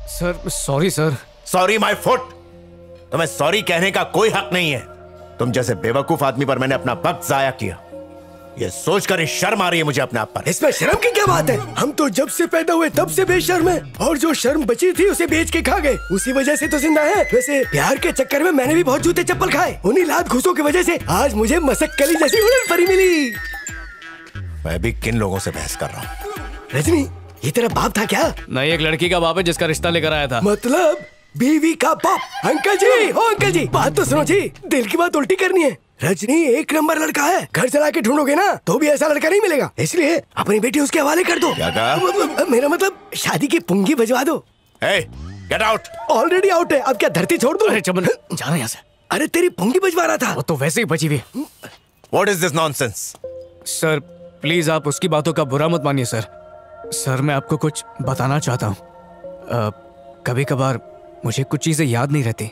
Sir sorry sir. Sorry my foot. तुम्हें sorry कहने का कोई हक नहीं है। तुम जैसे बेवकूफ आदमी पर मैंने अपना वक्त जाया किया। ये सोचकर ही शर्म आ रही है मुझे अपने आप पर। इसमें शर्म की क्या बात है? हम तो जब से पैदा हुए तब से बेशर्म हैं, और जो शर्म बची थी उसे बेच के खा गए, उसी वजह से तो जिंदा है। वैसे प्यार के चक्कर में मैंने भी बहुत जूते चप्पल खाए, उन्हीं लात घूसों की वजह से आज मुझे मसक्कली जैसी उड़न परी मिली। मैं भी किन लोगों से बहस कर रहा हूँ? रजनी, ये तेरा बाप था क्या? नहीं, एक लड़की का बाप है जिसका रिश्ता लेकर आया था। मतलब बीवी का बाप? अंकल जी, हो अंकल जी, बात तो सुनो जी, दिल की बात उल्टी करनी है। रजनी एक नंबर लड़का है, घर चला के ढूंढोगे ना तो भी ऐसा लड़का नहीं मिलेगा, इसलिए अपनी बेटी उसके हवाले कर दो। क्या कहा? मेरा मतलब शादी की पुंगी बजवा दो। Get out. ऑलरेडी आउट है, अब क्या धरती छोड़ दूं? अरे चमन, जाना यहाँ से। अरे तेरी पुंगी बजवा रहा था। वो तो वैसे ही बची हुई। What is this nonsense? Sir please आप उसकी बातों का बुरा मत मानिए सर। सर मैं आपको कुछ बताना चाहता हूँ। कभी कभार मुझे कुछ चीजें याद नहीं रहती।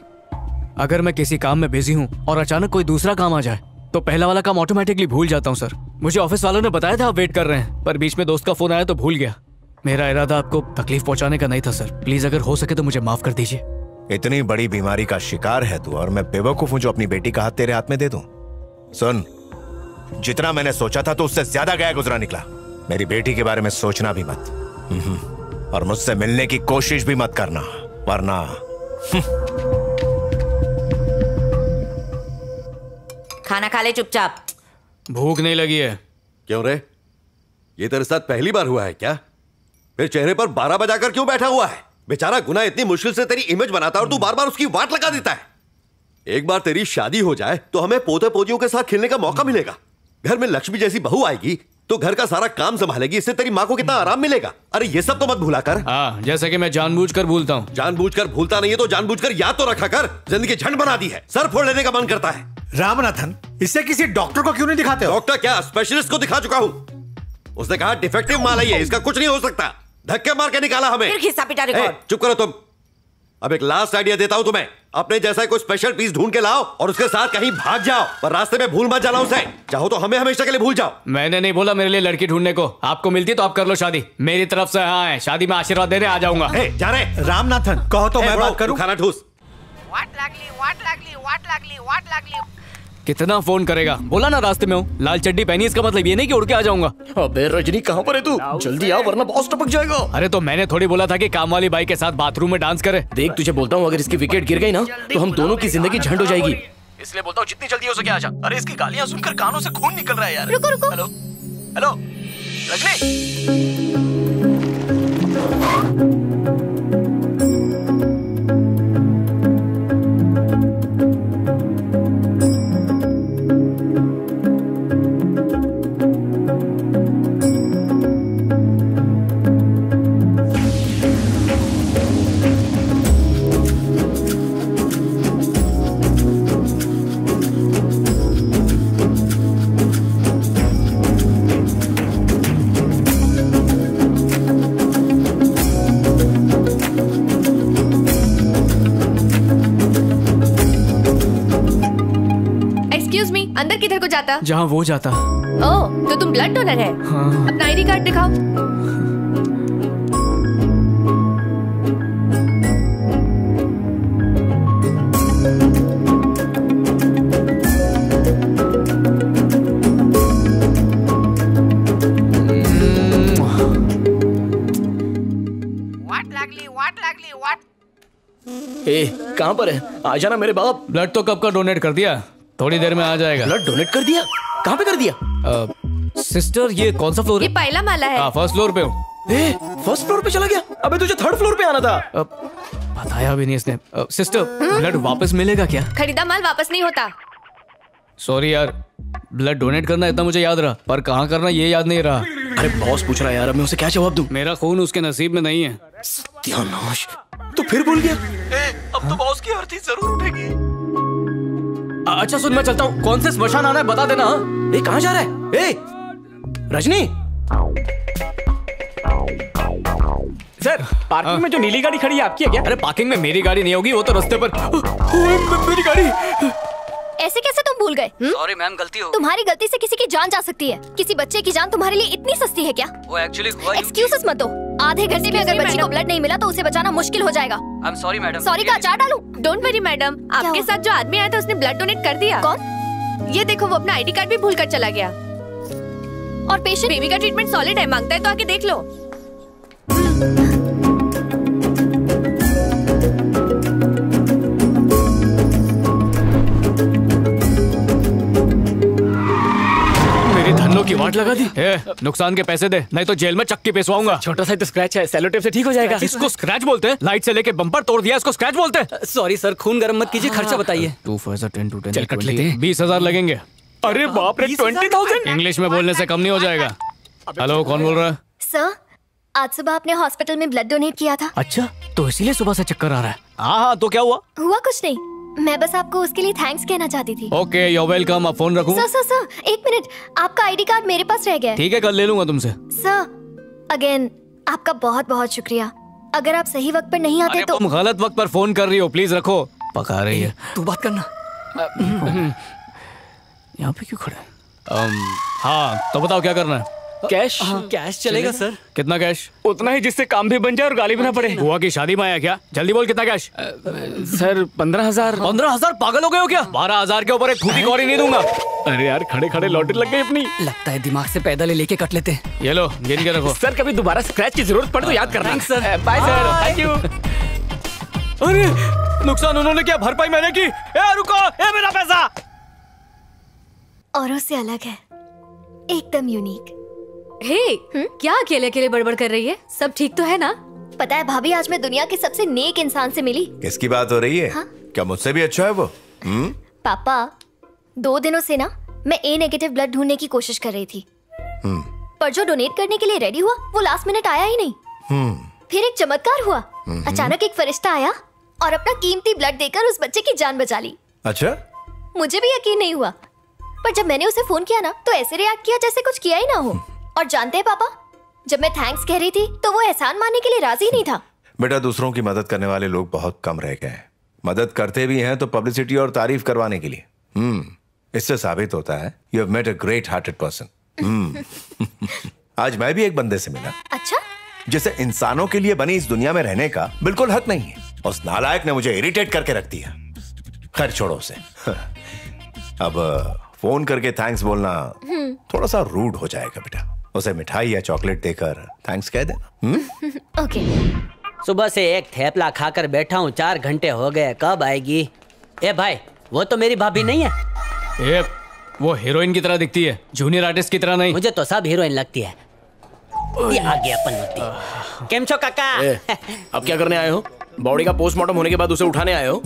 अगर मैं किसी काम में बिजी हूँ और अचानक कोई दूसरा काम आ जाए तो पहला वाला काम ऑटोमेटिकली भूल जाता हूँ सर। मुझे ऑफिस वालों ने बताया था आप वेट कर रहे हैं, पर बीच में दोस्त का फोन आया तो भूल गया। मेरा इरादा आपको तकलीफ पहुंचाने का नहीं था सर, प्लीज अगर हो सके तो मुझे माफ कर दीजिए। इतनी बड़ी बीमारी का शिकार है तू, और मैं बेवकूफ हूँ जो अपनी बेटी का हाथ तेरे हाथ में दे दूं? सुन, जितना मैंने सोचा था तो उससे ज्यादा गया गुजरा निकला। मेरी बेटी के बारे में सोचना भी मत, और मुझसे मिलने की कोशिश भी मत करना, वरना खाना खा ले चुपचाप। भूख नहीं लगी है। क्यों रे, ये तेरे साथ पहली बार हुआ है क्या? फिर चेहरे पर 12 बजाकर क्यों बैठा हुआ है? बेचारा गुना इतनी मुश्किल से तेरी इमेज बनाता है और तू बार बार उसकी वाट लगा देता है। एक बार तेरी शादी हो जाए तो हमें पोते पोतियों के साथ खेलने का मौका मिलेगा। घर में लक्ष्मी जैसी बहू आएगी तो घर का सारा काम संभालेगी, इससे तेरी माँ को कितना आराम मिलेगा। अरे ये सब तो मत भूला कर। हाँ, जैसे कि मैं जानबूझकर भूलता हूँ। जानबूझकर भूलता नहीं है तो जानबूझकर याद तो रखा कर। जिंदगी झंड बना दी है, सर फोड़ लेने का मन करता है। रामनाथन, इसे किसी डॉक्टर को क्यों नहीं दिखाते हो? डॉक्टर क्या, स्पेशलिस्ट को दिखा चुका हूँ। उसने कहा डिफेक्टिव माल है ये, इसका कुछ नहीं हो सकता। धक्के मार के निकाला हमें। फिर खिस्सा पिटा रिकॉर्ड। चुप करो तुम। अब एक लास्ट आइडिया देता हूं तुम्हें, अपने जैसा कोई स्पेशल पीस ढूंढ के लाओ और उसके साथ कहीं भाग जाओ, पर रास्ते में भूल मत जाना उसे। चाहो तो हमें हमेशा के लिए भूल जाओ। मैंने नहीं बोला मेरे लिए लड़की ढूंढने को। आपको मिलती तो आप कर लो शादी, मेरी तरफ से हाँ है। शादी में आशीर्वाद देने आ जाऊंगा। जा रहे रामनाथन, कहो तो मैं बात करूं। खाना ठूस। कितना फोन करेगा? बोला ना रास्ते में हूँ। लाल चड्डी पहनी, इसका मतलब ये नहीं कि उड़ के आ जाऊंगा। अबे रजनी, कहाँ पर है तू? जल्दी आ वरना बॉस टपक जाएगा। अरे तो मैंने थोड़ी बोला था कि काम वाली बाई के साथ बाथरूम में डांस करे। देख तुझे बोलता हूँ, अगर इसकी विकेट गिर गई ना तो हम दोनों की जिंदगी झंड हो जाएगी। इसलिए बोलता हूँ जितनी जल्दी हो सके आ जा। अरे इसकी गालियाँ सुनकर कानों से खून निकल रहा है यार। रुको रुको। Hello hello Rajni. अंदर किधर को जाता? जहाँ वो जाता। ओह, तो तुम ब्लड डोनर है? हाँ। अपना आईडी कार्ड दिखाओ। कहाँ पर है? आ जाना मेरे बाप। ब्लड तो कब का डोनेट कर दिया, थोड़ी देर में आ जाएगा। ब्लड डोनेट कर दिया? कहाँ पे कर दिया? सिस्टर ये कौन सा फ्लोर है? ये पहला माला है। फर्स्ट फ्लोर पे हूँ। फर्स्ट फ्लोर पे चला गया? अबे तुझे थर्ड फ्लोर पे आना था। बताया भी नहीं इसने। सिस्टर ब्लड वापस मिलेगा क्या? खरीदा माल वापस नहीं होता। सॉरी यार, ब्लड डोनेट करना इतना मुझे याद रहा, पर कहाँ करना ये याद नहीं रहा। अरे बॉस पूछ रहा है यार, अब मैं उसे क्या जवाब दूं? मेरा खून उसके नसीब में नहीं है। सत्यानाश, तो फिर भूल गया। अब तो बॉस की अर्थी जरूर उठेगी। अच्छा सुन, मैं चलता हूँ। कौन से स्मशान आना है बता देना। कहाँ जा रहा है? रजनी, सर पार्किंग में जो नीली गाड़ी खड़ी है आपकी है क्या? अरे पार्किंग में मेरी गाड़ी नहीं होगी, वो तो रास्ते पर। मेरी गाड़ी। ऐसे कैसे तुम भूल गए? सॉरी मैम, गलती हो। तुम्हारी गलती से किसी की जान जा सकती है। किसी बच्चे की जान तुम्हारे लिए इतनी सस्ती है क्या? वो एक्चुअली एक्सक्यूजेस मत दो। आधे घंटे में अगर बच्ची को ब्लड नहीं मिला तो उसे बचाना मुश्किल हो जाएगा। I am sorry madam. Sorry का अचार डालूं? डोंट वरी मैडम, आपके साथ जो आदमी आया था उसने ब्लड डोनेट कर दिया। कौन? ये देखो, वो अपना आईडी कार्ड भी भूल कर चला गया। और पेशेंट? बेबी का ट्रीटमेंट सॉलिड है, मांगता है तो आके देख लो। मेरी धन्नो की वाट लगा दी। नुकसान के पैसे दे, नहीं तो जेल में चक्की पेशवाऊंगा। छोटा सा तो स्क्रैच है, सेलो टेप से ठीक हो जाएगा। इसको स्क्रैच बोलते हैं? लाइट से लेके बम्पर तोड़ दिया, इसको स्क्रैच बोलते हैं? सॉरी सर, खून गर्म मत कीजिए, खर्चा बताइए। 2 for 10 to 10 चल कट लेते हैं। 20,000 लगेंगे। अरे बाप रे, 20,000। इंग्लिश में बोलने से कम नहीं हो जाएगा। हेलो, कौन बोल रहा है? सर, आज सुबह आपने हॉस्पिटल में ब्लड डोनेट किया था। अच्छा, तो इसीलिए सुबह से चक्कर आ रहा है। हाँ, तो क्या हुआ? हुआ कुछ नहीं, मैं बस आपको उसके लिए थैंक्स कहना चाहती थी। Okay, you welcome. अब फोन रखूं? सर, एक मिनट, आपका आईडी कार्ड मेरे पास रह गया है। ठीक है, कल ले लूंगा तुमसे। सर, अगेन आपका बहुत बहुत शुक्रिया। अगर आप सही वक्त पर नहीं आते तो। तुम गलत वक्त पर फोन कर रही हो, प्लीज रखो। पका रही है। तू बात करना। यहाँ पे क्यों खड़े? हाँ, तो बताओ क्या करना है? कैश? कैश चलेगा सर। कितना कैश? उतना ही जिससे काम भी बन जाए और गाली भी ना पड़े। बुआ की शादी में आया क्या? जल्दी बोल, कितना कैश? सर 15,000। 15,000? पागल हो गए हो क्या? 12,000 के ऊपर एक फूटी कौड़ी नहीं दूंगा। अरे यार, खड़े खड़े लॉटरी लग गई अपनी। लगता है दिमाग से पैदल लेके कट लेते हैं। ये लो, गिन के रखो। सर, कभी दोबारा स्क्रैच की जरूरत पड़े तो याद करना। Thanks sir. Bye sir, thank you. अरे, नुकसान उन्होंने किया, भरपाई मैंने की। रुको, मेरा पैसा। औरों से अलग है, एकदम यूनिक। क्या अकेले अकेले बड़बड़ कर रही है? सब ठीक तो है ना? पता है भाभी, आज मैं दुनिया के सबसे नेक इंसान से मिली। किसकी बात हो रही है? हाँ? क्या मुझसे भी अच्छा है वो? पापा, 2 दिनों से ना मैं ए नेगेटिव ब्लड ढूंढने की कोशिश कर रही थी, पर जो डोनेट करने के लिए रेडी हुआ वो लास्ट मिनट आया ही नहीं। फिर एक चमत्कार हुआ, अचानक एक फरिश्ता आया और अपना कीमती ब्लड देकर उस बच्चे की जान बचा ली। अच्छा? मुझे भी यकीन नहीं हुआ, पर जब मैंने उसे फोन किया ना तो ऐसे रिएक्ट किया जैसे कुछ किया ही ना हो। और जानते हैं पापा, जब मैं थैंक्स कह रही थी तो वो एहसान मानने के लिए राजी नहीं था। बेटा, दूसरों की मदद करने वाले लोग बहुत कम रह गए हैं। मदद करते भी हैं तो पब्लिसिटी और तारीफ करवाने के लिए। इससे साबित होता है you have met a great hearted person. आज मैं भी एक बंदे से मिला। अच्छा? जिसे इंसानों के लिए बनी इस दुनिया में रहने का बिल्कुल हक नहीं है। उस नालायक ने मुझे इरिटेट करके रख दिया। खैर छोड़ो उसे। अब फोन करके थैंक्स बोलना थोड़ा सा रूड हो जाएगा बेटा। उसे मिठाई या चॉकलेट देकर थैंक्स कह देना। ओके। सुबह से एक थेपला खाकर बैठा हूँ, 4 घंटे हो गए, कब आएगी? ए भाई, वो तो मेरी भाभी नहीं है। वो हीरोइन की तरह दिखती है, जूनियर आर्टिस्ट की तरह नहीं। मुझे तो सब हीरोइन लगती है। ये आ गया पनौती। केम छो काका? अब क्या करने आए हो? बॉडी का पोस्टमार्टम होने के बाद उसे उठाने आए हो?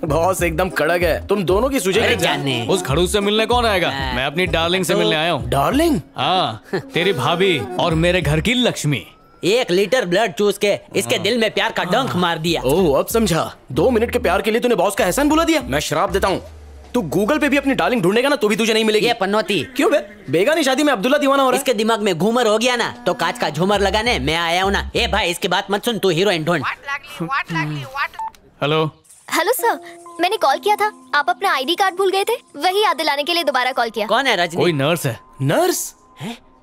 बॉस एकदम कड़क है, तुम दोनों की सुझाव जाने। उस खड़ूस से मिलने कौन आएगा? मैं अपनी डार्लिंग से मिलने आया हूँ। डार्लिंग? हाँ, तेरी भाभी और मेरे घर की लक्ष्मी। 1 लीटर ब्लड चूस के इसके दिल में प्यार का डंक मार दिया। ओह, अब समझा। 2 मिनट के प्यार के लिए तूने बॉस का एहसान भुला दिया। मैं श्राप देता हूँ, तू गूगल पे भी अपनी डार्लिंग ढूंढेगा ना तो भी तुझे नहीं मिलेगी। ये पनौती। क्यों बे? बेगानी शादी में अब्दुल्ला दीवाना हो रहा है। इसके दिमाग में घूमर हो गया ना तो कांच का झूमर लगाने मैं आया हूँ ना। ए भाई, इसकी बात मत सुन, तू हीरोइन ढूंढ। हेलो हेलो सर, मैंने कॉल किया था, आप अपना आईडी कार्ड भूल गए थे, वही याद दिलाने के लिए दोबारा कॉल किया। कौन है? रजनी? कोई नर्स है। नर्स?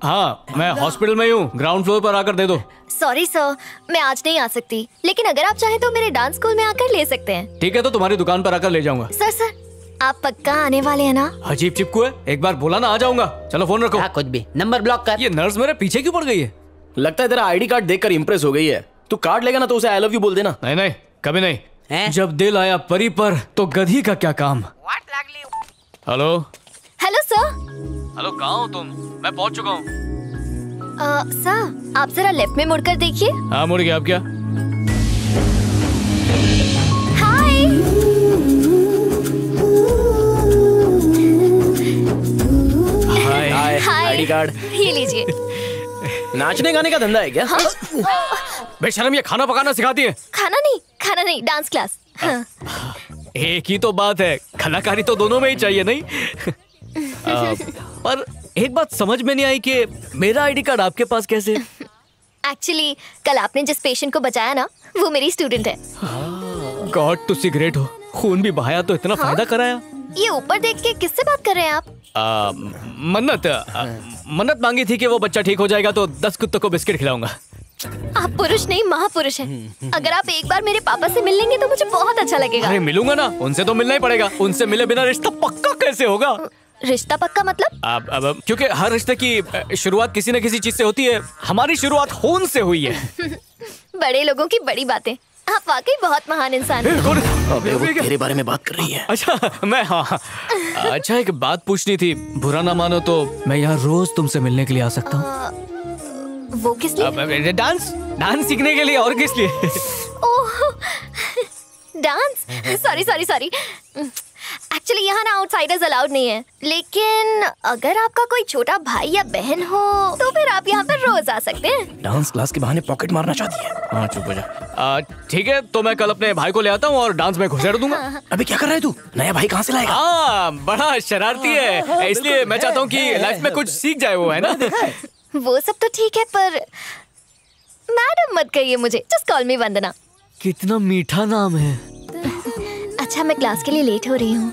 हाँ, मैं हॉस्पिटल में हूँ, ग्राउंड फ्लोर पर आकर दे दो। सॉरी सर, मैं आज नहीं आ सकती, लेकिन अगर आप चाहें तो मेरे डांस स्कूल में आकर ले सकते हैं। ठीक है, तो तुम्हारी दुकान पर आकर ले जाऊंगा। सर, आप पक्का आने वाले हैं ना? अजीब चिपकू है, एक बार बोला ना आ जाऊंगा। चलो फोन रखो। कुछ भी, नंबर ब्लॉक कर। ये नर्स मेरे पीछे क्यों पड़ गई है? लगता है तेरा आईडी कार्ड देखकर इंप्रेस हो गई है। तू कार्ड लेगा ना तो उसे आई लव यू बोल देना। नहीं नहीं, कभी नहीं। जब दिल आया परी पर तो गधी का क्या काम। Hello hello sir. हेलो, कहाँ हो तुम? मैं पहुँच चुका हूँ। सर, आप जरा लेफ्ट में मुड़कर देखिए। हाँ, मुड़ गया। अब क्या? हाय। हाय। आईडी कार्ड ये लीजिए। नाचने गाने का धंधा है क्या? हाँ? बेशरम, ये खाना पकाना सिखाती है? खाना नहीं, डांस क्लास। हाँ। एक ही तो बात है, कलाकारी तो दोनों में ही चाहिए नहीं? पर एक बात समझ में नहीं आई कि मेरा आईडी कार्ड आपके पास कैसे? एक्चुअली कल आपने जिस पेशेंट को बचाया ना, वो मेरी स्टूडेंट है। गॉड टू सी ग्रेट हो, खून भी बहाया तो इतना फायदा कराया। ये ऊपर देख के किससे बात कर रहे हैं आप? मन्नत मांगी थी कि वो बच्चा ठीक हो जाएगा तो 10 कुत्तों को बिस्किट खिलाऊंगा। आप पुरुष नहीं महापुरुष हैं। अगर आप एक बार मेरे पापा से मिल लेंगे तो मुझे बहुत अच्छा लगेगा। अरे मिलूंगा ना, उनसे तो मिलना ही पड़ेगा। उनसे मिले बिना रिश्ता पक्का कैसे होगा? रिश्ता पक्का मतलब? अब क्योंकि हर रिश्ते की शुरुआत किसी न किसी चीज से होती है। हमारी शुरुआत खून से हुई है। बड़े लोगों की बड़ी बातें। आप वाकई बहुत महान इंसान हैं। अबे वो तेरे बारे में बात कर रही है। अच्छा मैं हाँ। अच्छा एक बात पूछनी थी, बुरा ना मानो तो मैं यहाँ रोज तुमसे मिलने के लिए आ सकता हूँ? वो किस लिए? डांस सीखने के लिए, और किस लिए? ओह डांस, सॉरी एक्चुअली यहाँ ना आउटसाइडर्स अलाउड नहीं है, लेकिन अगर आपका कोई छोटा भाई या बहन हो तो फिर आप यहाँ पर रोज आ सकते हैं। डांस क्लास के बहाने पॉकेट मारना चाहती है। हाँ चुप हो जा। ठीक है तो मैं कल अपने भाई को ले आता हूँ और डांस में घुसेड़ दूंगा। अबे क्या कर रहा है तू? नया भाई कहाँ से लाएगा? हाँ बड़ा शरारती है, इसलिए मैं चाहता हूँ कि लाइफ में कुछ सीख जाए वो, है ना? वो सब तो ठीक है पर मैडम मत कहिए मुझे, जस्ट कॉल मी वंदना। कितना मीठा नाम है। अच्छा मैं क्लास के लिए लेट हो रही हूँ,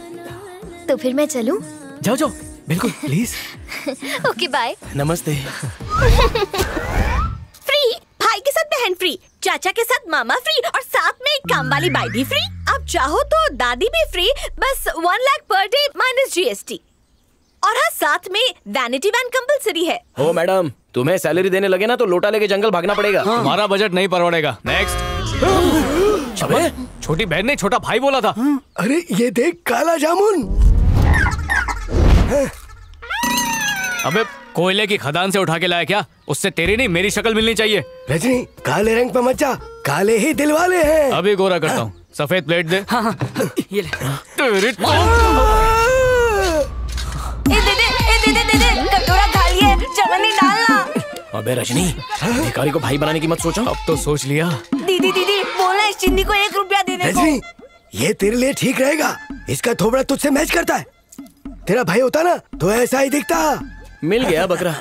तो फिर मैं चलूं? जाओ बिल्कुल प्लीज। Okay bye. नमस्ते। फ्री, भाई के साथ बहन फ्री, चाचा के साथ मामा फ्री और साथ में एक काम वाली बाई भी फ्री। आप चाहो तो दादी भी फ्री, बस 1 lakh per day minus GST। और हाँ साथ में वैनिटी वैन कंपलसरी है। ओ मैडम, तुम्हें सैलरी देने लगे ना तो लोटा लेके जंगल भागना पड़ेगा। हमारा बजट नहीं परवड़ेगा। नेक्स्ट। अबे छोटी बहन ने छोटा भाई बोला था। अरे ये देख काला जामुन। अबे कोयले की खदान से उठा के लाया क्या? उससे तेरी नहीं मेरी शक्ल मिलनी चाहिए। रजनी काले रंग पे मत जा, काले ही दिल वाले हैं। अभी गोरा करता हूँ। सफेद प्लेट दे। हाँ ये ले। तेरी दे कटोरा खा लिए, चमन नहीं डालना। अबे रजनी, भिखारी को भाई बनाने की मत सोचो। अब तो सोच लिया। दीदी बोलना इस चिंदी को 1 रुपया देने को। रजनी ये तेरे लिए ठीक रहेगा, इसका थोबड़ा तुझसे मैच करता है। तेरा भाई होता ना तो ऐसा ही दिखता। मिल गया बकरा।